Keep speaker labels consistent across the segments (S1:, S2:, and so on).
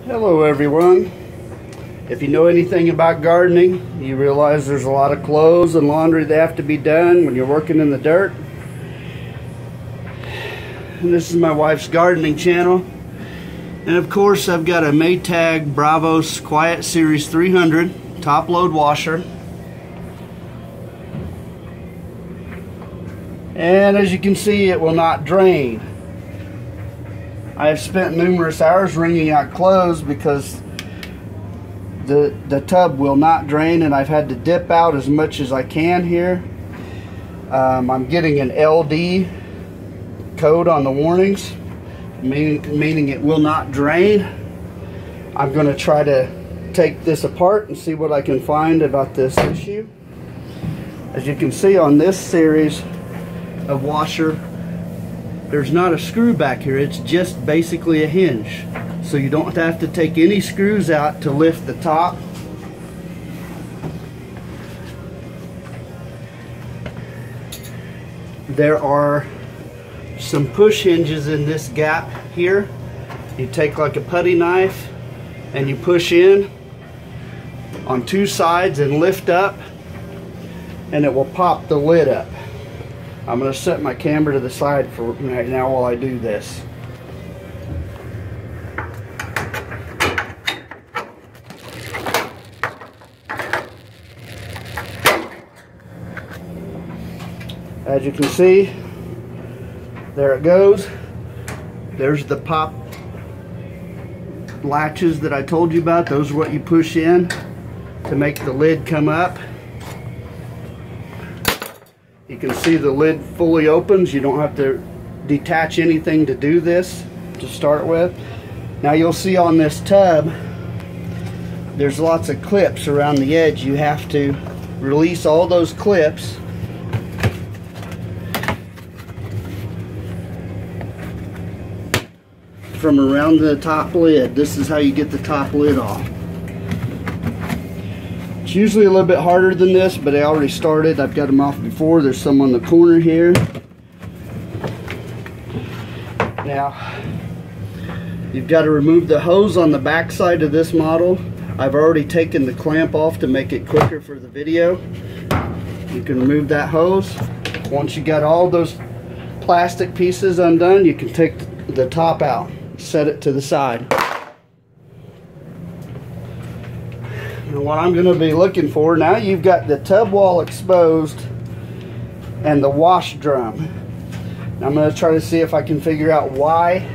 S1: Hello everyone. If you know anything about gardening, you realize there's a lot of clothes and laundry that have to be done when you're working in the dirt. And this is my wife's gardening channel. And of course I've got a Maytag Bravos Quiet Series 300 top load washer. And as you can see, it will not drain. I have spent numerous hours wringing out clothes because the tub will not drain, and I've had to dip out as much as I can here. I'm getting an LD code on the warnings, meaning it will not drain. I'm going to try to take this apart and see what I can find about this issue. As you can see on this series of washer, there's not a screw back here, it's just basically a hinge. So you don't have to take any screws out to lift the top. There are some push hinges in this gap here. You take like a putty knife and you push in on two sides and lift up, and it will pop the lid up. I'm going to set my camera to the side for right now while I do this. As you can see, there it goes. There's the pop latches that I told you about. Those are what you push in to make the lid come up. You can see the lid fully opens. You don't have to detach anything to do this to start with. Now you'll see on this tub there's lots of clips around the edge. You have to release all those clips from around the top lid. This is how you get the top lid off. It's usually a little bit harder than this, but I already started. I've got them off before. There's some on the corner here. Now, you've got to remove the hose on the back side of this model. I've already taken the clamp off to make it quicker for the video. You can remove that hose. Once you got all those plastic pieces undone, you can take the top out, set it to the side. And what I'm going to be looking for, now you've got the tub wall exposed and the wash drum. Now I'm going to try to see if I can figure out why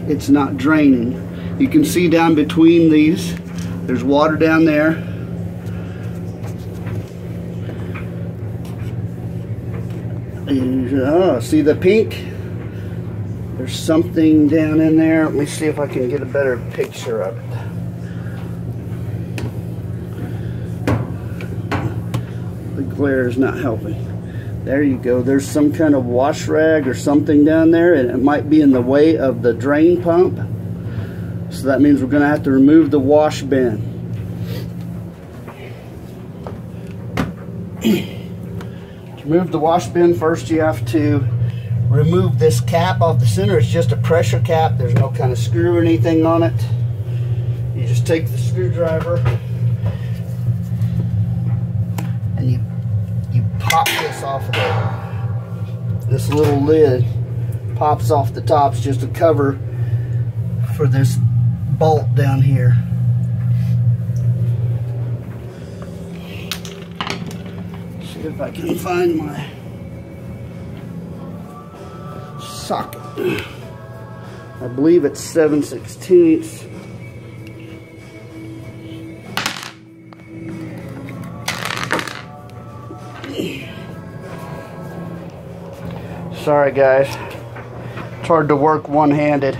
S1: it's not draining. You can see down between these, there's water down there. And, see the pink? There's something down in there. Let me see if I can get a better picture of it. The glare is not helping. There you go. There's some kind of wash rag or something down there, and it might be in the way of the drain pump. So that means we're going to have to remove the wash bin. To remove the wash bin, first you have to remove this cap off the center. It's just a pressure cap. There's no kind of screw or anything on it. You just take the screwdriver and you pop this off of there. This little lid pops off the top. It's just a cover for this bolt down here. See if I can find my socket. I believe it's 7/16. Sorry guys, it's hard to work one-handed.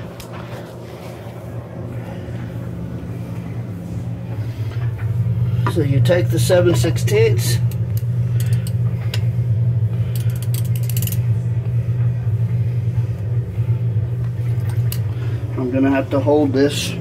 S1: So you take the 7/16. I'm gonna have to hold this.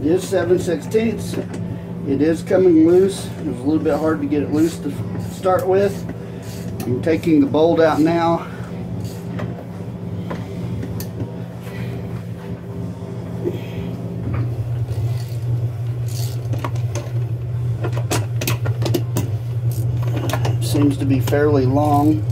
S1: is 7/16. It is coming loose. It was a little bit hard to get it loose to start with. I'm taking the bolt out now. Seems to be fairly long.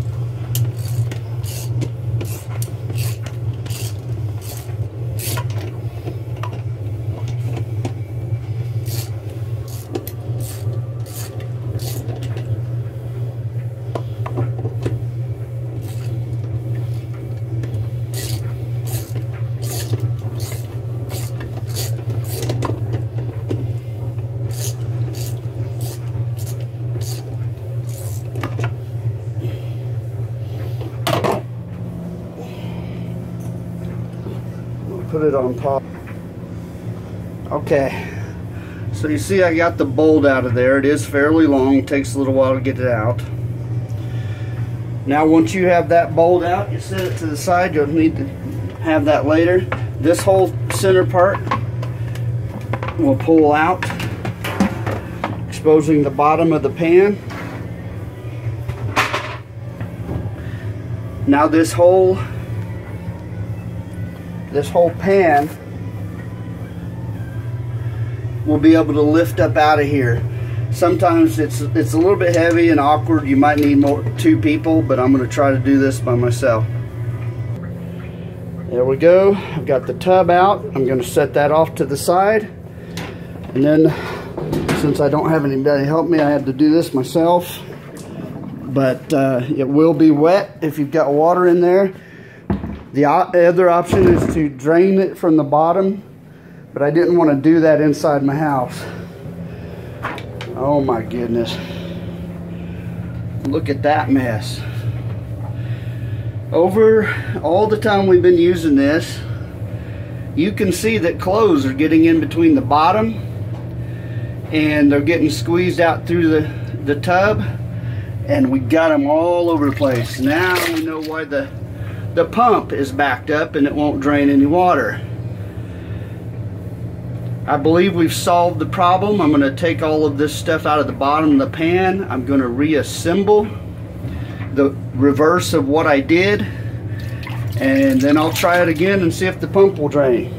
S1: Put it on top. Okay, so you see I got the bolt out of there. It is fairly long. It takes a little while to get it out. Now once you have that bolt out, you set it to the side. You'll need to have that later. This whole center part will pull out, exposing the bottom of the pan. Now this whole pan will be able to lift up out of here. Sometimes it's a little bit heavy and awkward. You might need two people, but I'm going to try to do this by myself. There we go. I've got the tub out. I'm going to set that off to the side, and then since I don't have anybody to help me, I had to do this myself. But it will be wet if you've got water in there. The other option is to drain it from the bottom, but I didn't want to do that inside my house. Oh my goodness. Look at that mess. Over all the time we've been using this, you can see that clothes are getting in between the bottom and they're getting squeezed out through the tub, and we got them all over the place. Now we know why the pump is backed up and it won't drain any water. I believe we've solved the problem. I'm going to take all of this stuff out of the bottom of the pan. I'm going to reassemble the reverse of what I did, and then I'll try it again and see if the pump will drain.